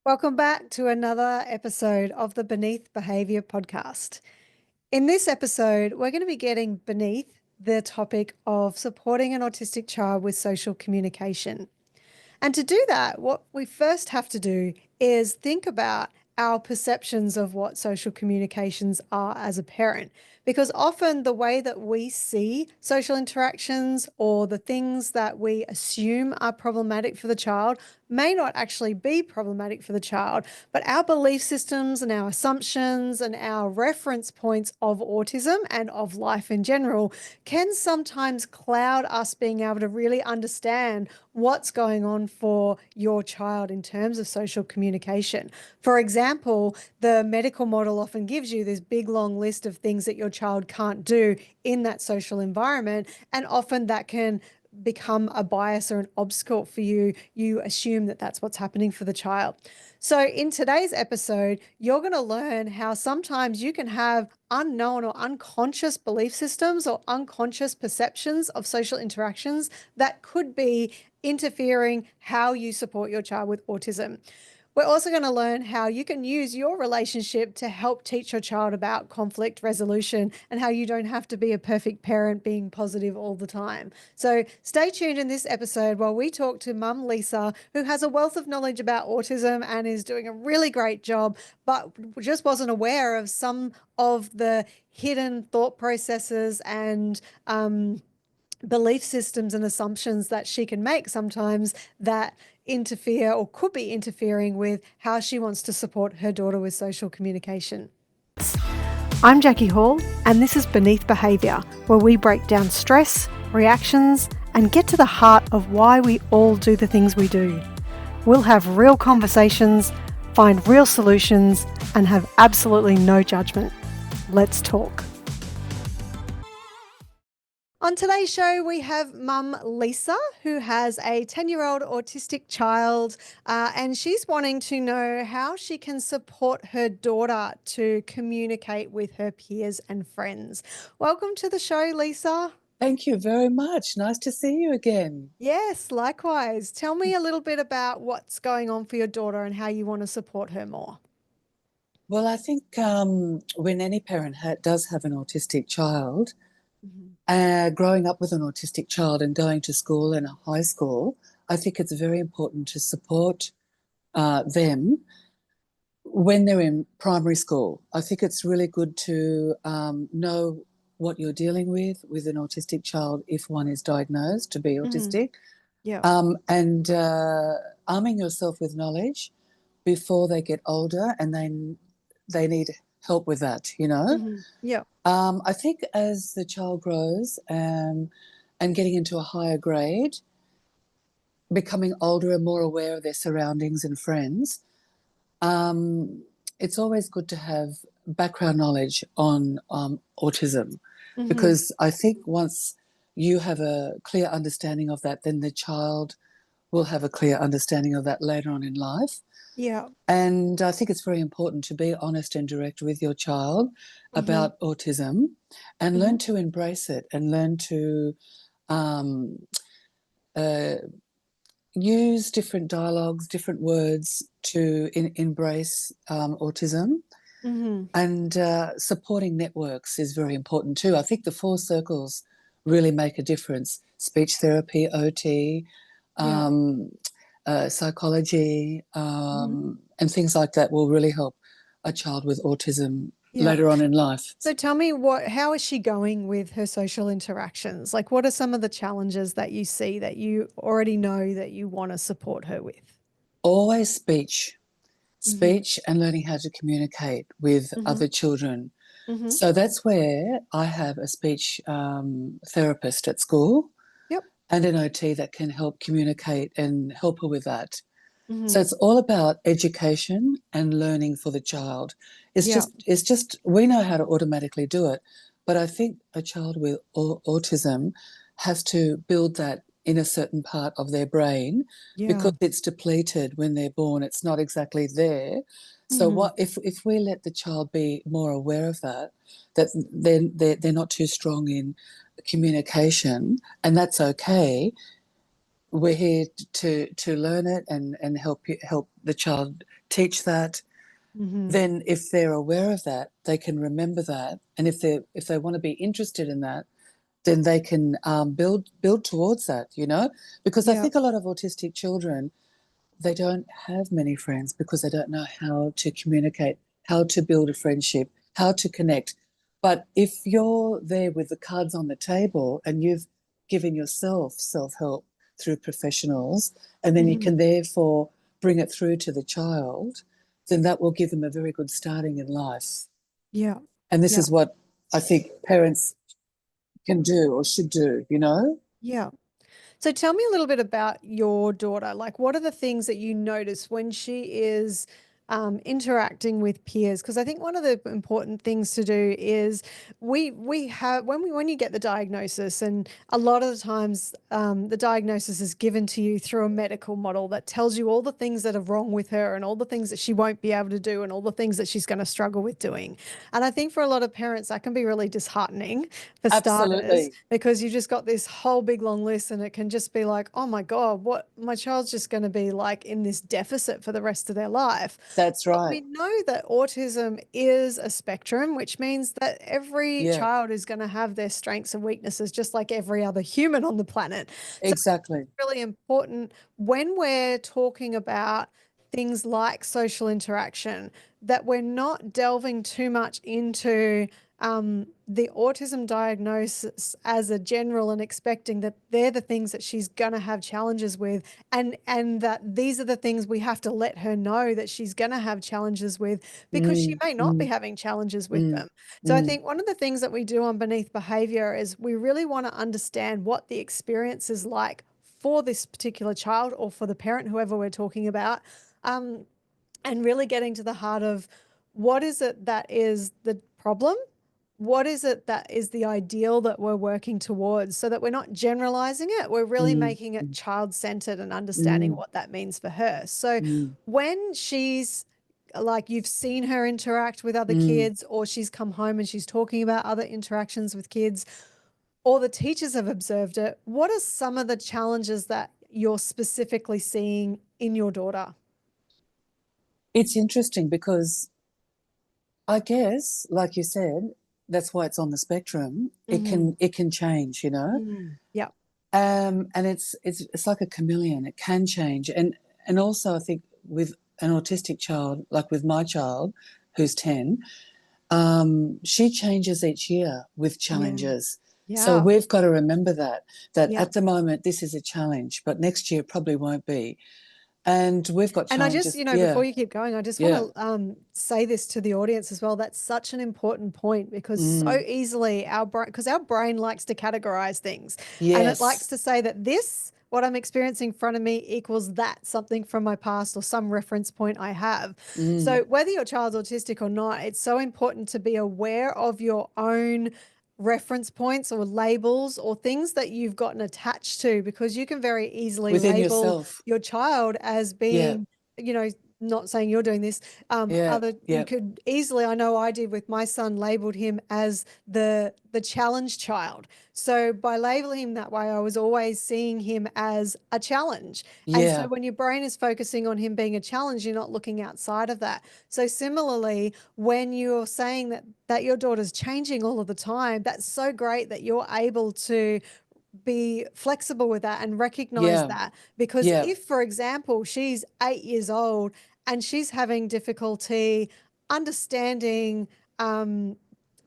Welcome back to another episode of the Beneath Behaviour podcast. In this episode, we're going to be getting beneath the topic of supporting an autistic child with social communication. And to do that, what we first have to do is think about our perceptions of what social communications are as a parent. Because often the way that we see social interactions or the things that we assume are problematic for the child may not actually be problematic for the child, but our belief systems and our assumptions and our reference points of autism and of life in general can sometimes cloud us being able to really understand what's going on for your child in terms of social communication. For example, the medical model often gives you this big long list of things that your child can't do in that social environment, and often that can become a bias or an obstacle for you. You assume that that's what's happening for the child. So, in today's episode, you're going to learn how sometimes you can have unknown or unconscious belief systems or unconscious perceptions of social interactions that could be interfering how you support your child with autism. We're also going to learn how you can use your relationship to help teach your child about conflict resolution and how you don't have to be a perfect parent being positive all the time. So stay tuned in this episode while we talk to Mum Lisa, who has a wealth of knowledge about autism and is doing a really great job, but just wasn't aware of some of the hidden thought processes and belief systems and assumptions that she can make sometimes that interfere or could be interfering with how she wants to support her daughter with social communication. I'm Jackie Hall, and this is Beneath Behaviour, where we break down stress, reactions, and get to the heart of why we all do the things we do. We'll have real conversations, find real solutions, and have absolutely no judgment. Let's talk. On today's show, we have Mum Lisa, who has a 10-year-old autistic child, and she's wanting to know how she can support her daughter to communicate with her peers and friends. Welcome to the show, Lisa. Thank you very much. Nice to see you again. Yes, likewise. Tell me a little bit about what's going on for your daughter and how you want to support her more. Well, I think when any parent does have an autistic child, growing up with an autistic child and going to school and a high school, I think it's very important to support them when they're in primary school. I think it's really good to know what you're dealing with an autistic child if one is diagnosed to be autistic. Yeah. And arming yourself with knowledge before they get older and they need help with that, you know. Yeah. I think as the child grows and getting into a higher grade, becoming older and more aware of their surroundings and friends, it's always good to have background knowledge on autism, because I think once you have a clear understanding of that, then the child will have a clear understanding of that later on in life. Yeah. And I think it's very important to be honest and direct with your child about autism and learn to embrace it and learn to use different dialogues, different words to embrace autism. And supporting networks is very important too. I think the 4 circles really make a difference. Speech therapy, OT, psychology, and things like that will really help a child with autism later on in life. So tell me, how is she going with her social interactions? Like, what are some of the challenges that you see that you already know that you want to support her with? Always speech and learning how to communicate with other children. So that's where I have a speech therapist at school. Yep. And an OT that can help communicate and help her with that. So it's all about education and learning for the child. It's just we know how to automatically do it, but I think a child with autism has to build that in a certain part of their brain because it's depleted when they're born. It's not exactly there. So what if we let the child be more aware of that they're not too strong in communication, and that's okay. we're here to learn it and help the child teach that. Mm-hmm. Then if they're aware of that, they can remember that, and if they want to be interested in that, then they can build towards that, because I Yeah. think a lot of autistic children, they don't have many friends because they don't know how to communicate, how to build a friendship, how to connect. But if you're there with the cards on the table and you've given yourself self-help through professionals, and then you Mm-hmm. can therefore bring it through to the child, then that will give them a very good starting in life. Yeah. And this Yeah. is what I think parents can do or should do. Yeah. So tell me a little bit about your daughter. Like, what are the things that you notice when she is interacting with peers? Because I think one of the important things to do is we have when you get the diagnosis, and a lot of the times the diagnosis is given to you through a medical model that tells you all the things that are wrong with her and all the things that she won't be able to do and all the things that she's going to struggle with doing. And I think for a lot of parents that can be really disheartening for starters, Absolutely. because you just got this whole big long list and it can just be like, oh my God, what my child's just going to be like in this deficit for the rest of their life. That's But we right. know that autism is a spectrum, which means that every Yeah, child is going to have their strengths and weaknesses, just like every other human on the planet. So exactly. really important when we're talking about things like social interaction, that we're not delving too much into the autism diagnosis as a general and expecting that they're the things that she's going to have challenges with, and that these are the things we have to let her know that she's going to have challenges with, because she Mm, may not be mm, having challenges with mm, them. So I mm, think one of the things that we do on Beneath Behaviour is we really want to understand what the experience is like for this particular child or for the parent, whoever we're talking about, um, and really getting to the heart of what is it that is the problem? What is it that is the ideal that we're working towards, so that we're not generalizing it, we're really mm, making it child centered and understanding mm, what that means for her. So mm, when she's like, you've seen her interact with other mm. kids, or she's come home and she's talking about other interactions with kids, or the teachers have observed it, what are some of the challenges that you're specifically seeing in your daughter? It's interesting because I guess, like you said, that's why it's on the spectrum. It Mm-hmm. can it can change. Mm. Yeah. And it's like a chameleon. It can change, and also I think with an autistic child, like with my child, who's 10, she changes each year with Yeah. challenges. So Yeah. we've got to remember that Yeah. at the moment this is a challenge, but next year probably won't be. And we've got And I just, challenges. before Yeah, you keep going, I just want yeah. to say this to the audience as well. That's such an important point, because so Mm, easily because our brain likes to categorize things, and it likes yes. to say that this, what I'm experiencing in front of me, equals that, something from my past or some reference point I have. Mm, So whether your child's autistic or not, it's so important to be aware of your own reference points or labels or things that you've gotten attached to, because you can very easily within label yourself. your child as Yeah, being, you know, not saying you're doing this, yeah, you yeah, could easily, I know I did with my son, labeled him as the challenge child. So by labeling him that way, I was always seeing him as a challenge. And so yeah, when your brain is focusing on him being a challenge, you're not looking outside of that. So similarly, when you're saying that your daughter's changing all of the time, that's so great that you're able to be flexible with that and recognize yeah, that. Because yeah, if, for example, she's 8 years old and she's having difficulty understanding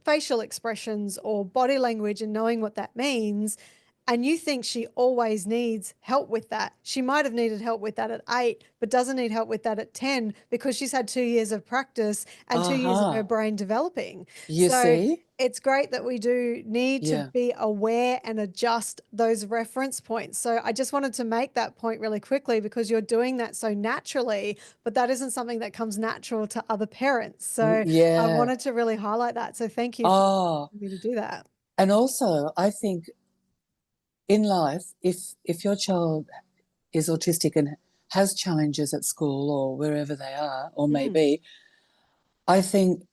facial expressions or body language and knowing what that means, and you think she always needs help with that, she might have needed help with that at 8, but doesn't need help with that at 10, because she's had 2 years of practice and 2 years of her aha. brain developing. You So see? it's great that we do need to Yeah, be aware and adjust those reference points. So I just wanted to make that point really quickly, because you're doing that so naturally, but that isn't something that comes natural to other parents. So I yeah. wanted to really highlight that. So thank you for Oh, me to do that. and also I think in life, if your child is autistic and has challenges at school or wherever they are or may Mm, be, I think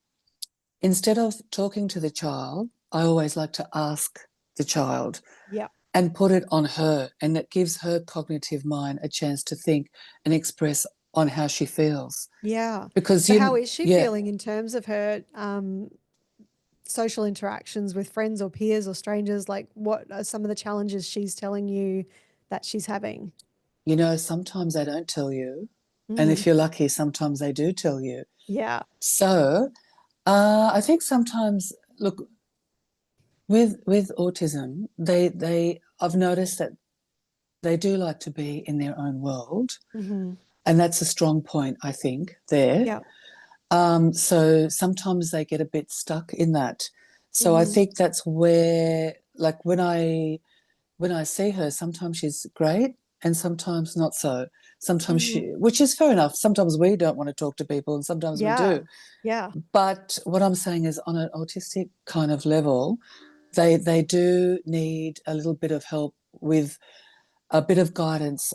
instead of talking to the child, I always like to ask the child. yeah. and put it on her. And it gives her cognitive mind a chance to think and express on how she feels. Yeah. Because So how is she yeah, feeling in terms of her social interactions with friends or peers or strangers? Like, what are some of the challenges she's telling you that she's having? sometimes they don't tell you. And Mm, if you're lucky, sometimes they do tell you. yeah. So I think sometimes, look, with autism, they I've noticed that they do like to be in their own world, Mm-hmm. and that's a strong point, I think, there. Yeah. So sometimes they get a bit stuck in that. So I Mm-hmm. think that's where, like, when I see her, sometimes she's great and sometimes not so. Sometimes Mm-hmm. she, which is fair enough. Sometimes we don't want to talk to people, and sometimes we Yeah. do. Yeah. But what I'm saying is, on an autistic kind of level, they do need a little bit of help with a bit of guidance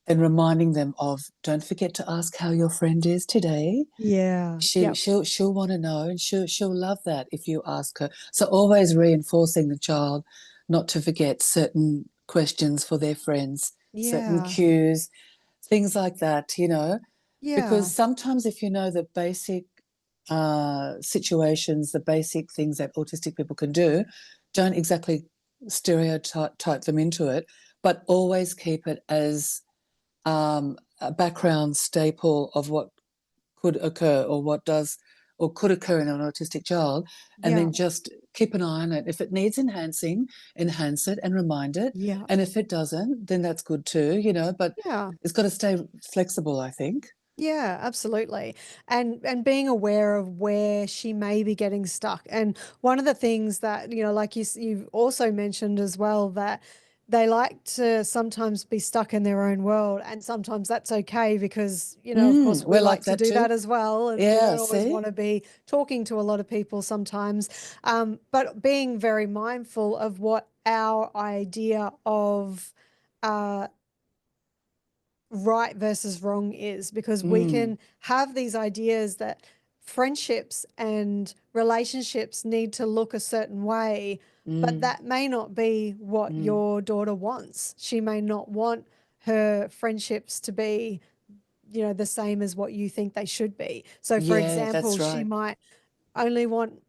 and reminding them of, don't forget to ask how your friend is today. Yeah. She Yep. she'll want to know, and she'll love that if you ask her. So always reinforcing the child not to forget certain questions for their friends, certain Yeah. cues, things like that. Because Yeah. sometimes if you know the basic situations, the basic things that autistic people can do, don't exactly stereotype them into it, but always keep it as a background staple of what could occur or what does or could occur in an autistic child, and Yeah. then just keep an eye on it. If it needs enhancing, enhance it and remind it. Yeah. And if it doesn't, then that's good too, but Yeah. it's got to stay flexible, I think. Yeah, absolutely. And being aware of where she may be getting stuck. And one of the things that, like you've also mentioned as well, that they like to sometimes be stuck in their own world. And sometimes that's okay because, of course, we We're like like to that do too. that as well. And we Yeah, don't always see? want to be talking to a lot of people sometimes. But being very mindful of what our idea of uh, right versus wrong is, because we Mm, can have these ideas that friendships and relationships need to look a certain way, but mm, that may not be what mm. your daughter wants. She may not want her friendships to be, the same as what you think they should be. So, for Yeah, example, that's right.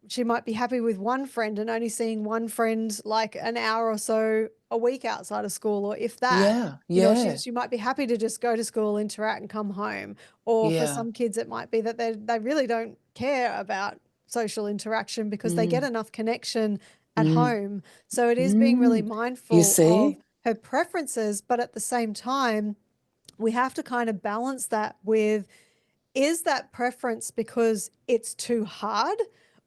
she might be happy with one friend and only seeing one friend like an hour or so a week outside of school, or if that. Yeah, She yeah, she might be happy to just go to school, interact, and come home. Or for yeah. some kids, it might be that they really don't care about social interaction because they get Mm, enough connection at mm, home. So it is being really mm. You mindful of see? her preferences, but at the same time, we have to kind of balance that with, is that preference because it's too hard,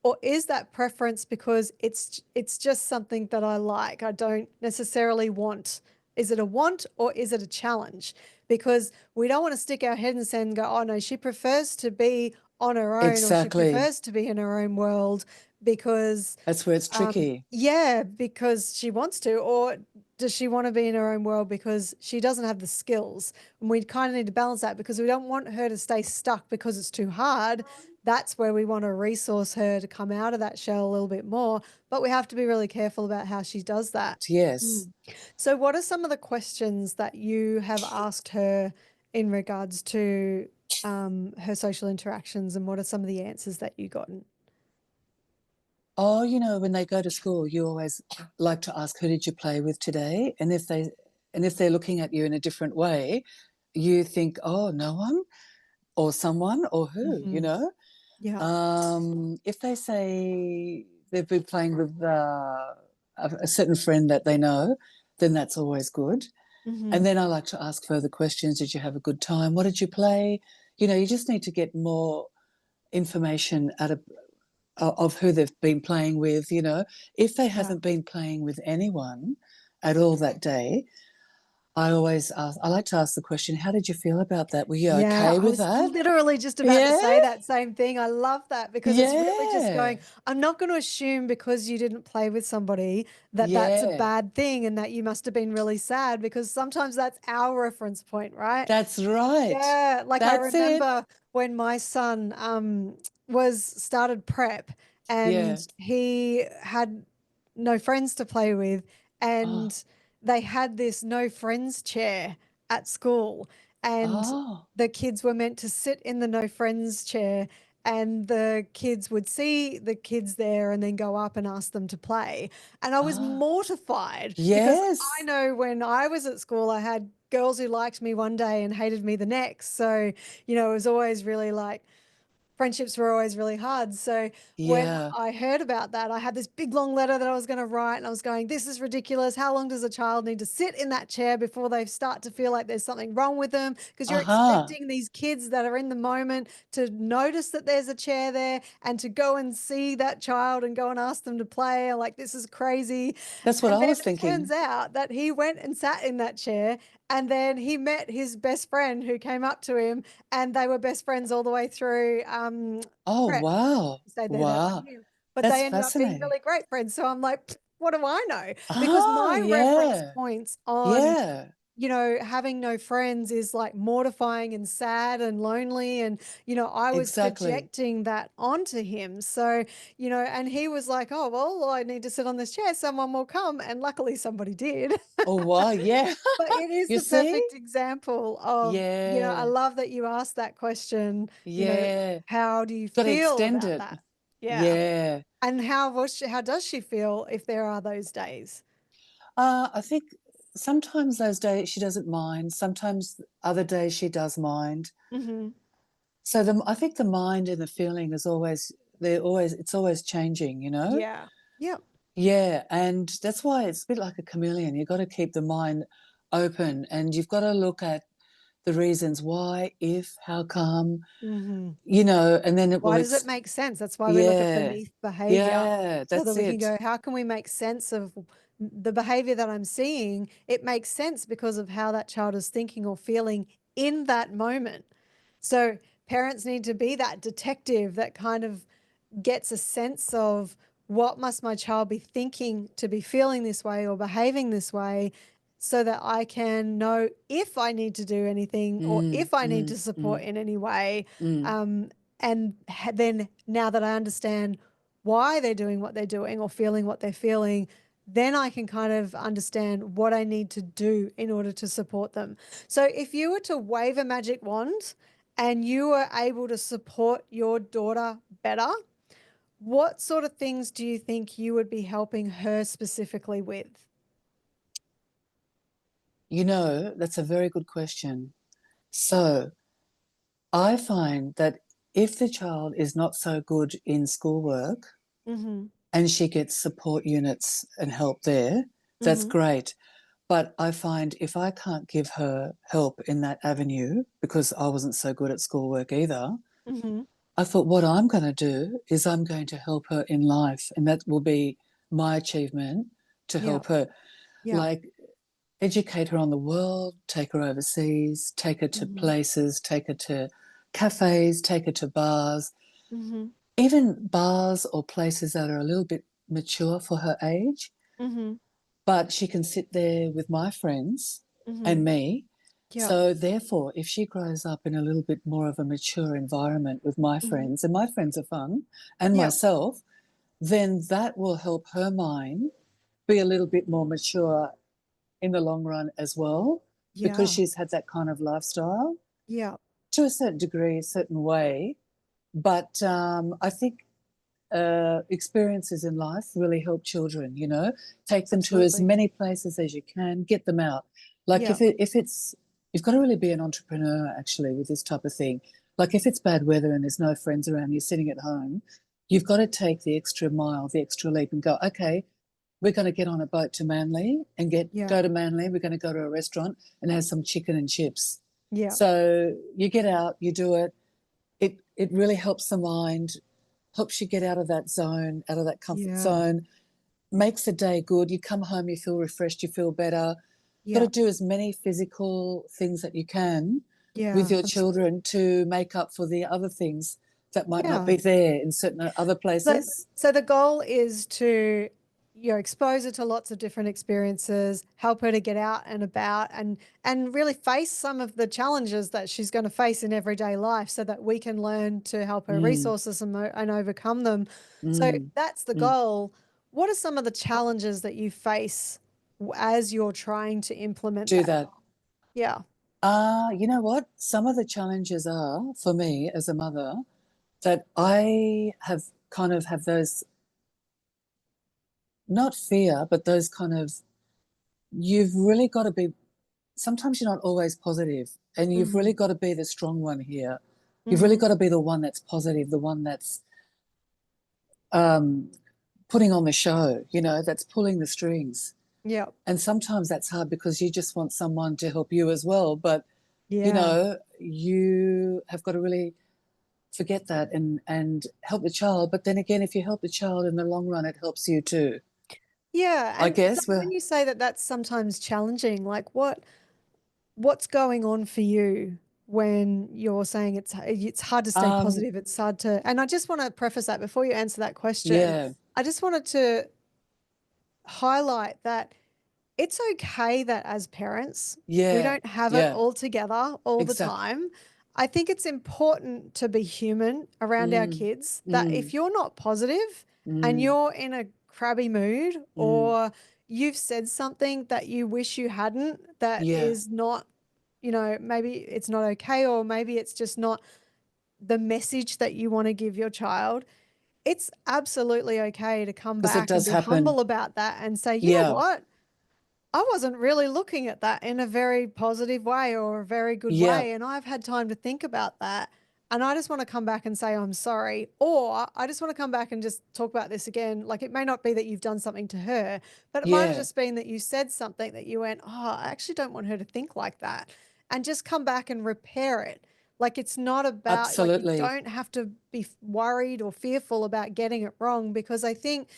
or is that preference because it's just something that I like? I don't necessarily want. Is it a want or is it a challenge? Because we don't want to stick our head in the sand and go, oh no, she prefers to be on her own, or she Exactly. prefers to be in her own world because That's where it's tricky. yeah, because she wants to, or does she want to be in her own world because she doesn't have the skills? And we kind of need to balance that, because we don't want her to stay stuck because it's too hard. That's where we want to resource her to come out of that shell a little bit more. But we have to be really careful about how she does that. Yes. Mm. So, what are some of the questions that you have asked her in regards to her social interactions, and what are some of the answers that you gotten? Oh, when they go to school, you always like to ask, who did you play with today? And if they're looking at you in a different way, you think, oh, no one or someone or who, you Hmm. know? Yeah. If they say they've been playing with a certain friend that they know, then that's always good. Hmm. And then I like to ask further questions. Did you have a good time? What did you play? You just need to get more information of who they've been playing with. If they Yeah. haven't been playing with anyone at all that day, I like to ask the question, how did you feel about that? Were you Yeah, okay I with was that? literally just about to Yeah, say that same thing. I love that, because it's really just yeah, going, I'm not going to assume because you didn't play with somebody that that's a yeah. bad thing and that you must have been really sad, because sometimes that's our reference point, right? That's right. Yeah, like I That's it. remember when my son was started prep, and Yeah. he had no friends to play with, Oh, and they had this no friends chair at school, and Oh, the kids were meant to sit in the no friends chair, and the kids would see the kids there and then go up and ask them to play. And I was ah, mortified because I yes. know when I was at school, I had girls who liked me one day and hated me the next. So, it was always really like, friendships were always really hard. So when Yeah. I heard about that, I had this big long letter that I was going to write, and I was going, this is ridiculous. How long does a child need to sit in that chair before they start to feel like there's something wrong with them? Because you're Uh-huh. expecting these kids that are in the moment to notice that there's a chair there and to go and see that child and go and ask them to play. I'm like, this is crazy. That's what And I then was it turns thinking. out that he went and sat in that chair, and then he met his best friend who came up to him, and they were best friends all the way through Oh, prep. wow. He stayed there that one Wow. year. But That's they ended up being fascinating. really great friends. So I'm like, what do I know? Because Oh, my reference yeah. points on, Yeah. having no friends is like mortifying and sad and lonely. And, I was Exactly. projecting that onto him. So, and he was like, oh, well, I need to sit on this chair. Someone will come. And luckily somebody did. Oh, wow. Yeah. But it is You the see? perfect example of, I Yeah. love that you asked that question, Yeah. how do you Got to feel extend about it. that? Yeah. Yeah. And how does she feel if there are those days? I think sometimes those days she doesn't mind. Sometimes other days she does mind. Mm-hmm. So I think the mind and the feeling is always it's always changing, you know? Yeah. Yep. Yeah, and that's why it's a bit like a chameleon. You've got to keep the mind open and you've got to look at the reasons why, if, how come, Mm-hmm. and then it Why does it works. make sense? That's why we look at Yeah, beneath behavior, yeah, so that that's we can it. go, how can we make sense of the behavior that I'm seeing? It makes sense because of how that child is thinking or feeling in that moment. So parents need to be that detective that kind of gets a sense of, what must my child be thinking to be feeling this way or behaving this way, so that I can know if I need to do anything or Mm, if I need mm, to support mm, in any way. mm. And then, now that I understand why they're doing what they're doing or feeling what they're feeling, then I can kind of understand what I need to do in order to support them. So if you were to wave a magic wand and you were able to support your daughter better, what sort of things do you think you would be helping her specifically with? That's a very good question. So I find that if the child is not so good in schoolwork Mm-hmm. and she gets support units and help there, that's Mm-hmm. great. But I find if I can't give her help in that avenue because I wasn't so good at schoolwork either, Mm-hmm. I thought what I'm going to do is I'm going to help her in life. And that will be my achievement to Yeah. help her. Yeah. Like, educate her on the world, take her overseas, take her to Mm-hmm. places, take her to cafes, take her to bars, Mm-hmm. even bars or places that are a little bit mature for her age. Mm-hmm. But she can sit there with my friends Mm-hmm. and me. Yeah. So, therefore, if she grows up in a little bit more of a mature environment with my Mm-hmm. friends, and my friends are fun, and Yeah. myself, then that will help her mind be a little bit more mature in the long run as well, because Yeah. she's had that kind of lifestyle Yeah. to a certain degree, a certain way. But I think experiences in life really help children. Take them to as Absolutely. many places as you can, get them out. Like Yeah. if it's you've got to really be an entrepreneur actually with this type of thing. Like if it's bad weather and there's no friends around, you're sitting at home, you've got to take the extra mile, the extra leap, and go, okay, we're going to get on a boat to Manly and Yeah. go to Manly. We're going to go to a restaurant and have some chicken and chips. Yeah. So you get out, you do it. It really helps the mind, helps you get out of that zone, out of that comfort Yeah. zone, makes the day good. You come home, you feel refreshed, you feel better. Got to Yeah. do as many physical things that you can with Yeah. your Absolutely. children to make up for the other things that might not Yeah. be there in certain other So, places. so the goal is to, expose her to lots of different experiences, help her to get out and about, and really face some of the challenges that she's going to face in everyday life, so that we can learn to help her Mm, resources and overcome them. So mm, that's the mm. goal. What are some of the challenges that you face as you're trying to implement Do that? that. Yeah. You know what? Some of the challenges are for me as a mother that I have kind of have those, not fear, but those kind of, you've really got to be, sometimes you're not always positive, and you've Mm-hmm. really got to be the strong one here. You've really Mm-hmm. got to be the one that's positive, the one that's um, putting on the show, that's pulling the strings. Yeah. And sometimes that's hard because you just want someone to help you as well. But, Yeah. you have got to really forget that and help the child. But then again, if you help the child in the long run, it helps you too. Yeah. I And so guess. when you say that that's sometimes challenging, like what's going on for you when you're saying it's hard to stay Um, positive, it's hard to, and I just want to preface that before you answer that question. yeah, I just wanted to highlight that it's okay that as parents, we yeah, don't have it yeah, all together all the exactly. time. I think it's important to be human around our Mm, kids, that mm, if you're not positive and mm, you're in a crabby mood, mm. or you've said something that you wish you hadn't, that Yeah, is not, maybe it's not okay, or maybe it's just not the message that you want to give your child, it's absolutely okay to come because it back and does be happen. humble about that and say, you know Yeah, what? I wasn't really looking at that in a very positive way or a very good yeah, way. And I've had time to think about that. And I just want to come back and say, I'm sorry. Or I just want to come back and just talk about this again. Like, it may not be that you've done something to her, but it might have yeah, just been that you said something that you went, oh, I actually don't want her to think like that. And just come back and repair it. Like, it's not about, like, you absolutely. don't have to be worried or fearful about getting it wrong, because I think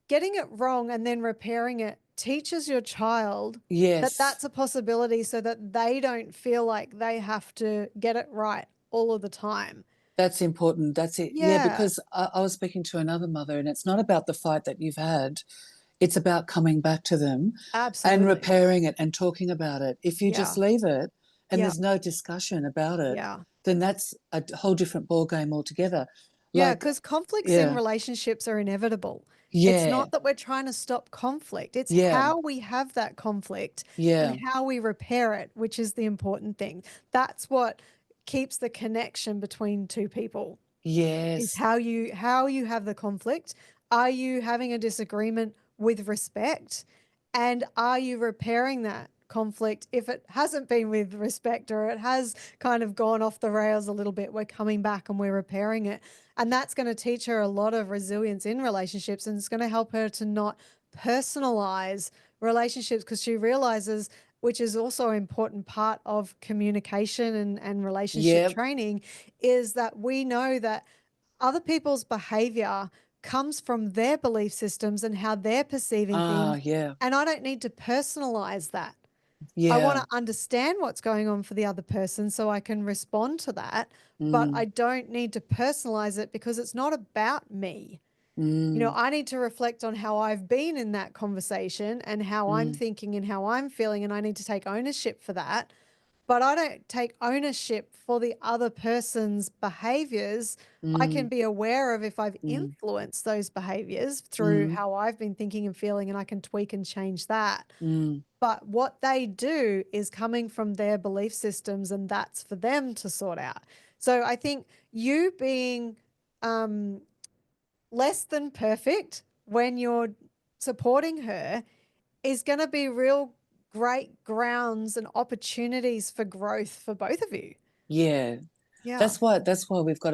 getting it wrong and then repairing it teaches your child that Yes, that's a possibility, so that they don't feel like they have to get it right all of the time. that's important. That's it. Yeah, Yeah, because I was speaking to another mother, and it's not about the fight that you've had. It's about coming back to them and absolutely. repairing it and talking about it. If you just Yeah, leave it and yeah, there's no discussion about it, yeah. then that's a whole different ball game altogether. Yeah, Like, because conflicts in yeah, relationships are inevitable. It's yeah, not that we're trying to stop conflict, it's yeah, how we have that conflict and yeah, how we repair it, which is the important thing. That's what keeps the connection between two people. Is yes, how you have the conflict. Are you having a disagreement with respect? And are you repairing that conflict? If it hasn't been with respect, or it has kind of gone off the rails a little bit, we're coming back and we're repairing it. And that's going to teach her a lot of resilience in relationships, and it's going to help her to not personalize relationships, because she realizes, which is also an important part of communication and relationship yeah, training, is that we know that other people's behavior comes from their belief systems and how they're perceiving things. yeah, And I don't need to personalize that. I want yeah, to understand what's going on for the other person so I can respond to that. But I mm, don't need to personalize it, because it's not about me. mm, I need to reflect on how I've been in that conversation and how I'm mm, thinking and how I'm feeling. And I need to take ownership for that, but I don't take ownership for the other person's behaviors. I can mm, be aware of if I've mm, influenced those behaviors through mm, how I've been thinking and feeling, and I can tweak and change that. mm, But what they do is coming from their belief systems, and that's for them to sort out. So I think you being um, less than perfect when you're supporting her is going to be real great grounds and opportunities for growth for both of you. yeah. Yeah. That's why we've got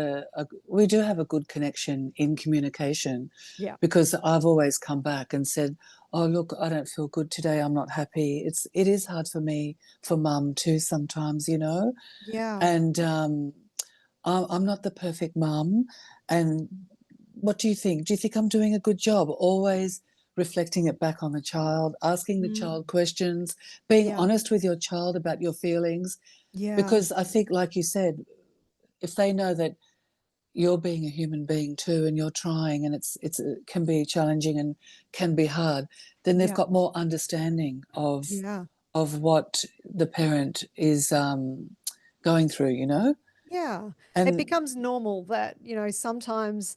we do have a good connection in communication, Yeah. because I've always come back and said, "Oh, look, I don't feel good today. I'm not happy." It is hard for me, for mum too sometimes, Yeah. and I'm not the perfect mum. And what do you think? Do you think I'm doing a good job? Always reflecting it back on the child, asking the Mm. child questions, being Yeah. honest with your child about your feelings, Yeah. because I think, like you said, if they know that you're being a human being too, and you're trying, and it can be challenging and can be hard, then they've Yeah. got more understanding Yeah. of what the parent is going through, Yeah. It and becomes normal that, sometimes,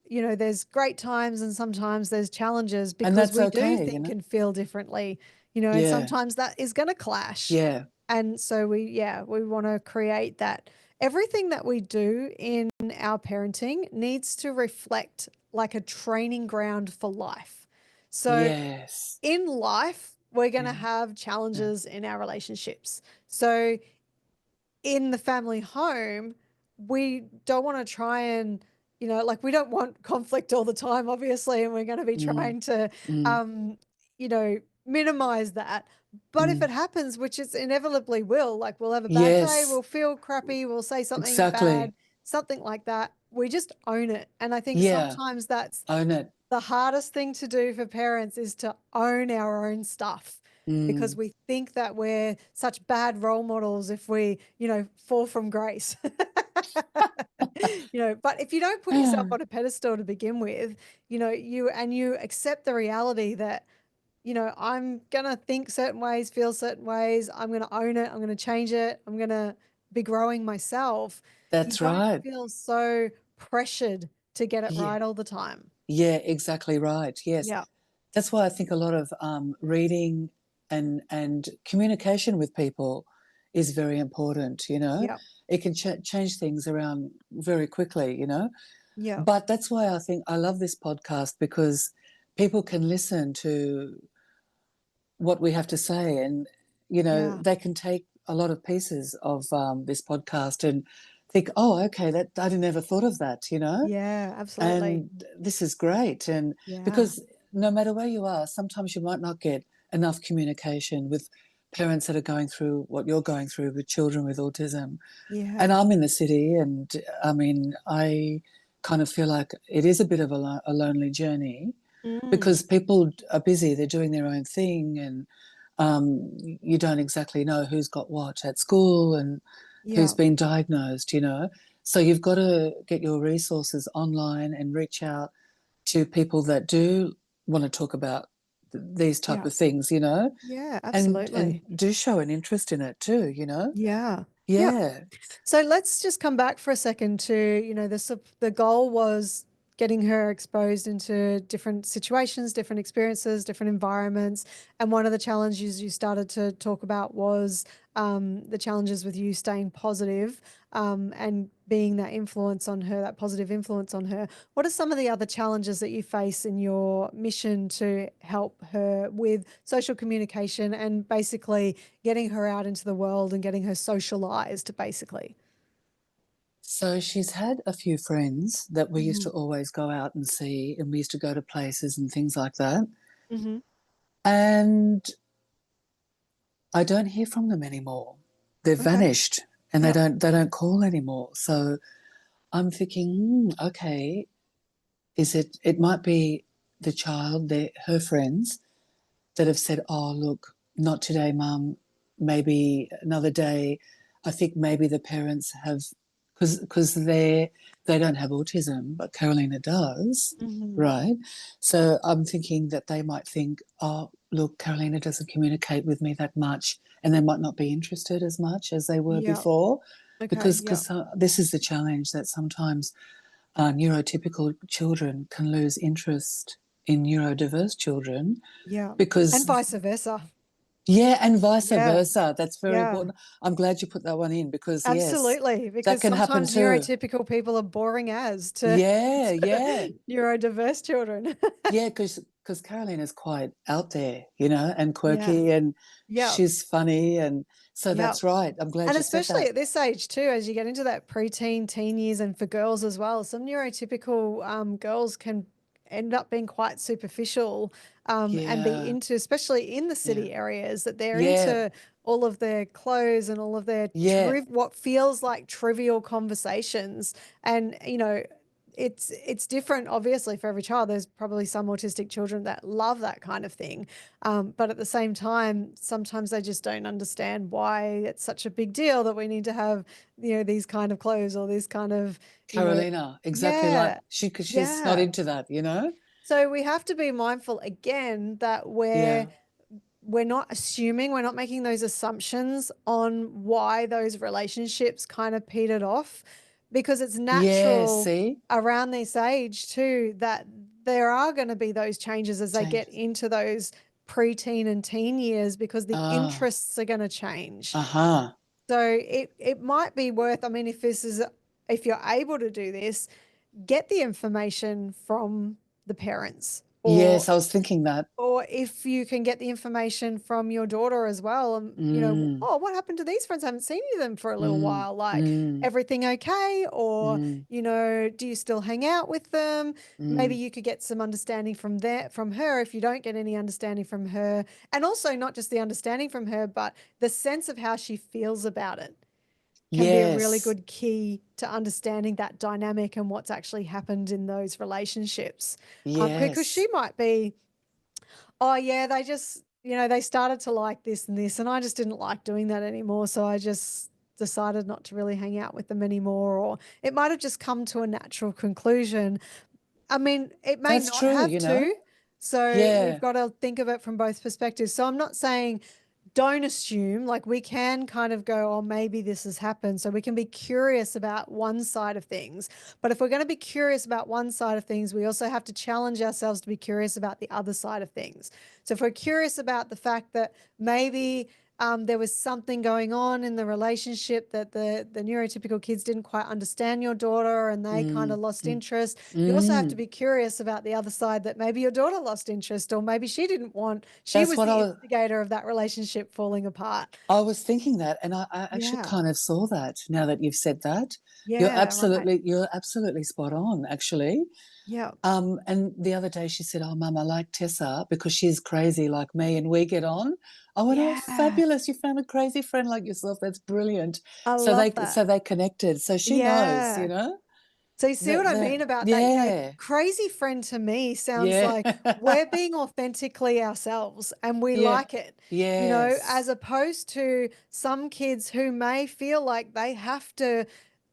there's great times and sometimes there's challenges, and because that's we do okay, think and feel differently. and Yeah. sometimes that is going to clash. Yeah. And so we want to create that. Everything that we do in our parenting needs to reflect like a training ground for life. So Yes. in life, we're going to Yeah. have Yeah. challenges in our relationships. So in the family home, we don't want to try and, like we don't want conflict all the time, obviously, and we're going to be Mm, trying to, mm, um, minimize that. But if mm. it happens, which it inevitably will, like we'll have a bad day, Yes, we'll feel crappy, we'll say something bad, exactly. something like that. We just own it. And I think Yeah, sometimes that's own it. the hardest thing to do for parents is to own our own stuff because Mm. we think that we're such bad role models if we, fall from grace. But if you don't put yourself on a pedestal to begin with, you accept the reality that, I'm going to think certain ways, feel certain ways, I'm going to own it, I'm going to change it, I'm going to be growing myself, you That's won't right. feel so pressured to get it Yeah, right all the time. yeah, exactly right. Yes, Yeah. that's why I think a lot of reading and communication with people is very important. Yeah. It can change things around very quickly. Yeah. But that's why I think I love this podcast because people can listen to what we have to say, and Yeah. they can take a lot of pieces of this podcast and think, oh, okay, that I never thought of that, Yeah, absolutely. and this is great. And Yeah. because no matter where you are, sometimes you might not get enough communication with parents that are going through what you're going through with children with autism. And Yeah. I'm in the city, and I mean, I kind of feel like it is a bit of a lonely journey Mm. because people are busy, they're doing their own thing, and you don't exactly know who's got what at school and who's Yeah. been diagnosed. So you've got to get your resources online and reach out to people that do want to talk about these type Yeah. of things, Yeah, and absolutely. do show an interest in it too. Yeah. Yep. Yeah. So let's just come back for a second to, the goal was getting her exposed into different situations, different experiences, different environments. And one of the challenges you started to talk about was the challenges with you staying positive, and being that influence on her, that positive influence on her. What are some of the other challenges that you face in your mission to help her with social communication and basically getting her out into the world and getting her socialized, basically? So she's had a few friends that we used Hmm. to always go out and see, and we used to go to places and things like that. Hmm. And I don't hear from them anymore. They've Okay. vanished, and they Yep. don't call anymore. So I'm thinking, okay, it might be the child, her friends that have said, oh, look, not today, mum, maybe another day. I think maybe the parents have, because they don't have autism, but Carolina does, Hmm. right? So I'm thinking that they might think, oh, look, Carolina doesn't communicate with me that much, and they might not be interested as much as they were Yep. before, Okay. because Yep. this is the challenge that sometimes neurotypical children can lose interest in neurodiverse children Yeah. And because vice versa. yeah, and vice Yeah. versa. That's very Yeah. important. I'm glad you put that one in because yes, Absolutely. that Because can happen sometimes too. neurotypical people are boring as to, Yeah, yeah, to neurodiverse children. yeah. Because Caroline is quite out there, and Yeah. quirky, and Yeah. she's funny, and so Yeah. that's right. I'm glad And you said especially that. at this age too, as you get into that preteen, teen years, and for girls as well, some neurotypical girls can end up being quite superficial, and be Yeah, into, especially in the yeah, city areas, that they're yeah, into all of their clothes and all of their yeah. what feels like trivial conversations. And it's different, obviously, for every child. There's probably some autistic children that love that kind of thing, but at the same time, sometimes they just don't understand why it's such a big deal that we need to have, these kind of clothes or this kind of, Carolina, exactly like yeah, because she's not yeah. into that. So we have to be mindful again that Yeah, we're not assuming, we're not making those assumptions on why those relationships kind of petered off, because it's yeah. natural See, around this age too that there are going to be those changes as they get changes. into those preteen and teen years because the Ah, interests are going to change. uh-huh. So it might be worth, I mean, if you're able to do this, get the information from the parents, Yes, I was thinking that. or if you can get the information from your daughter as well, Mm, oh, what happened to these friends? I haven't seen you them for a little mm, while. Like, mm, everything okay? Or, mm, do you still hang out with them? Maybe mm. you could get some understanding from her if you don't get any understanding from her. And also not just the understanding from her, but the sense of how she feels about it can be a really Yes, good key to understanding that dynamic and what's actually happened in those relationships. Because she yes. might be, oh yeah, they just, they started to like this and this, and I just didn't like doing that anymore. So I just decided not to really hang out with them anymore. Or it might have just come to a natural conclusion. I mean, it may That's not true, have you know? to. So we've Yeah. got to think of it from both perspectives. So I'm not saying don't assume, like we can kind of go, oh, maybe this has happened. So we can be curious about one side of things. But if we're going to be curious about one side of things, we also have to challenge ourselves to be curious about the other side of things. So if we're curious about the fact that maybe there was something going on in the relationship that the neurotypical kids didn't quite understand your daughter and they kind of Mm, lost mm, interest. You also have to mm. be curious about the other side, that maybe your daughter lost interest, or maybe she That's was what the instigator of that relationship falling apart. I was thinking that, and I actually Yeah. kind of saw that now that you've said that. Yeah. Right. You're absolutely spot on, actually. Yeah. And the other day she said, "Oh, Mum, I like Tessa because she's crazy like me, and we get on." I went, "Oh, Yeah. fabulous! You found a crazy friend like yourself. That's brilliant." I So love that. they connected. So she knows, you Yeah. know. So you see what I mean about that? Yeah, Crazy friend to me sounds yeah, like we're being authentically ourselves and we yeah, like it, yes. as opposed to some kids who may feel like they have to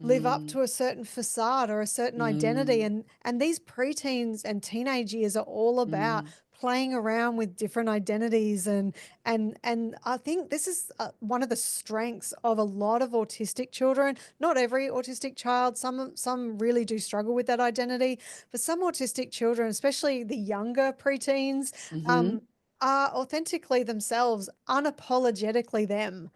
live up Mm, to a certain facade or a certain identity. mm, And these preteens and teenage years are all about mm, playing around with different identities, and I think this is one of the strengths of a lot of autistic children. Not every autistic child, some really do struggle with that identity, but some autistic children, especially the younger preteens, mm-hmm. um, are authentically themselves, unapologetically them.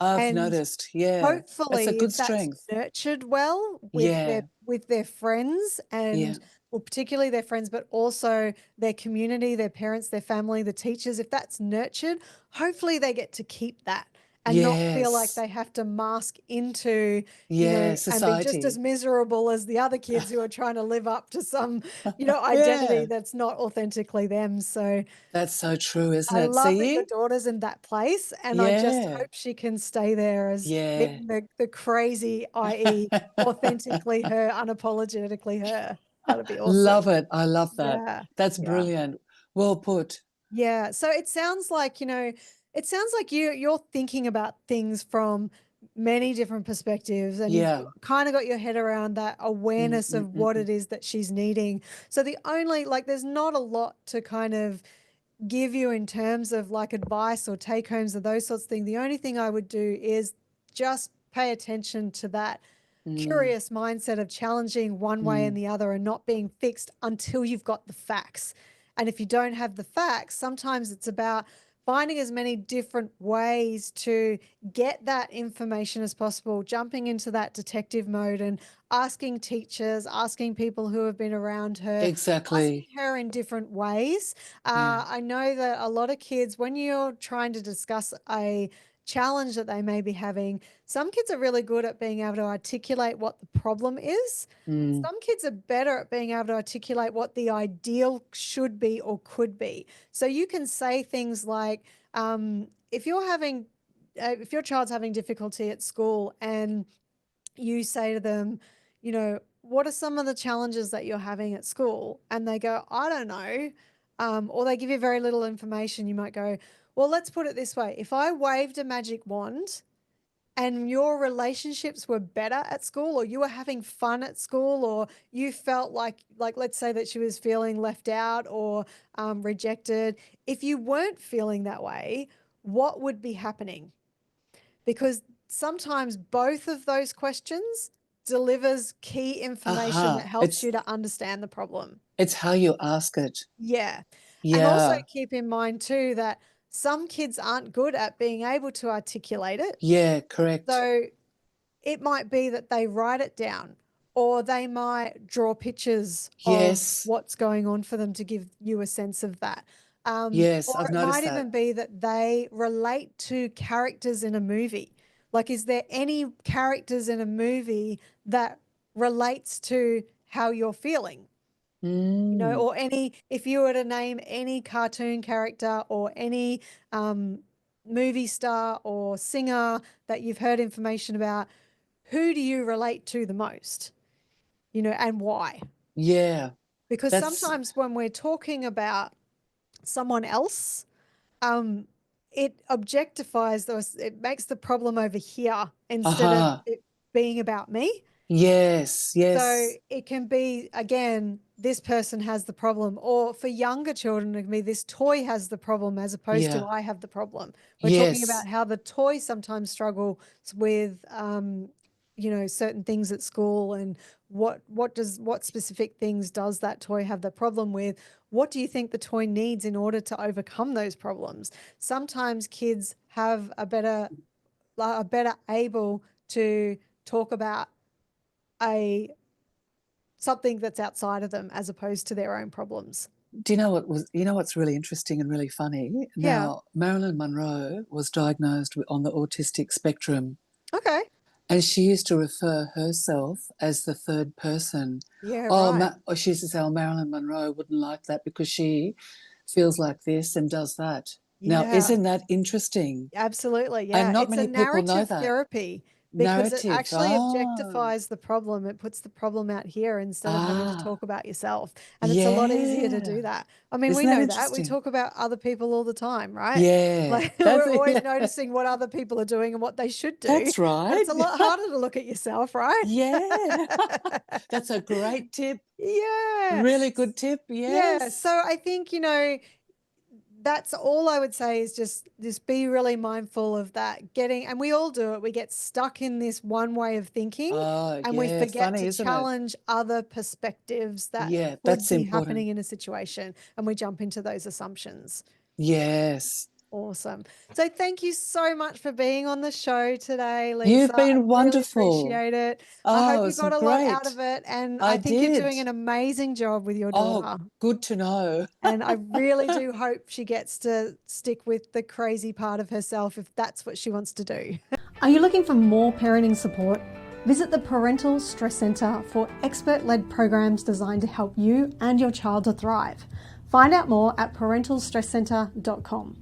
I've And noticed. Yeah, it's a hopefully, good if that's strength. nurtured well Yeah, with their friends, yeah, and well, particularly their friends, but also their community, their parents, their family, the teachers, if that's nurtured, hopefully they get to keep that and not feel like yes, they have to mask into, yeah, and be just as society. miserable as the other kids who are trying to live up to some, identity Yeah, that's not authentically them. So that's so true, isn't I it? love that your See? daughter's in that place, and I just Yeah, hope she can stay there as yeah. being the crazy, i.e., authentically her, unapologetically her. That'd be Love awesome. it. I love that. Yeah. That's Yeah. brilliant. Well put. Yeah. So it sounds like, it sounds like you're thinking about things from many different perspectives, and you've Yeah. kind of got your head around that Mm, awareness mm, of mm, what mm. it is that she's needing. So the only, like, there's not a lot to kind of give you in terms of like advice or take homes or those sorts of things. The only thing I would do is just pay attention to that Mm, curious mindset of challenging one way and mm. the other and not being fixed until you've got the facts. And if you don't have the facts, sometimes it's about finding as many different ways to get that information as possible, jumping into that detective mode and asking teachers, asking people who have been around her, asking Exactly. her in different ways. Yeah. I know that a lot of kids, when you're trying to discuss a challenge that they may be having, some kids are really good at being able to articulate what the problem is. Mm. Some kids are better at being able to articulate what the ideal should be or could be. So you can say things like, if your child's having difficulty at school and you say to them, what are some of the challenges that you're having at school? And they go, I don't know. Or they give you very little information. You might go, well, let's put it this way. If I waved a magic wand and your relationships were better at school, or you were having fun at school, or you felt like let's say that she was feeling left out or rejected, if you weren't feeling that way, what would be happening? Because sometimes both of those questions delivers key information that Aha. helps you to understand the problem. It's how you ask it. Yeah. And also Yeah. keep in mind too that some kids aren't good at being able to articulate it. Yeah, correct. So it might be that they write it down, or they might draw pictures of Yes. what's going on for them to give you a sense of that. Yes, Or I've it might noticed that. even be that they relate to characters in a movie. Like, is there any characters in a movie that relates to how you're feeling? Mm. Or any, if you were to name any cartoon character or any movie star or singer that you've heard information about, who do you relate to the most, and why? Yeah. Because That's sometimes when we're talking about someone else, um, it objectifies those, it makes the problem over here instead of aha. it being about me. Yes, So yes. it can be, again, this person has the problem, or for younger children, it can be this toy has the problem as opposed to Yeah. I have the problem. We're talking about Yes. how the toy sometimes struggles with, certain things at school, and what specific things does that toy have the problem with? What do you think the toy needs in order to overcome those problems? Sometimes kids have are better able to talk about a something that's outside of them as opposed to their own problems. Do you know what's really interesting and really funny? Yeah. Now, Marilyn Monroe was diagnosed on the autistic spectrum, Okay. and she used to refer herself as the third person. Yeah, Oh, right. she used to say, oh, Marilyn Monroe wouldn't like that because she feels like this and does that. Now, Yeah, isn't that interesting? absolutely. And Yeah. not It's a many people know narrative that. therapy because it Narrative. actually Ah, objectifies the problem. It puts the problem out here instead of having to ah, talk about yourself. And it's a lot easier to do yeah. that. I mean, we Isn't that know that. We interesting? talk about other people all the time, right? Yeah, Like, that's we're always it. noticing what other people are doing and what they should do. That's But right. it's a lot harder to look at yourself, right? Yeah. That's a great tip. Yeah. Really good tip. Yeah. Yes. So I think, that's all I would say is just be really mindful of that getting, and we all do it. We get stuck in this one way of thinking, Oh, and we yeah. forget Funny, to isn't it? challenge other perspectives that Yeah, could that's be important. happening in a situation, and we jump into those assumptions. Yes. Awesome. So thank you so much for being on the show today, You've Lisa. I been really wonderful. appreciate it. I hope Oh, you it's got a lot out great. of it, and I I think you're did. doing an amazing job with your Oh, daughter. good to know. And I really do hope she gets to stick with the crazy part of herself if that's what she wants to do. Are you looking for more parenting support? Visit the Parental Stress Centre for expert-led programs designed to help you and your child to thrive. Find out more at parentalstresscentre.com.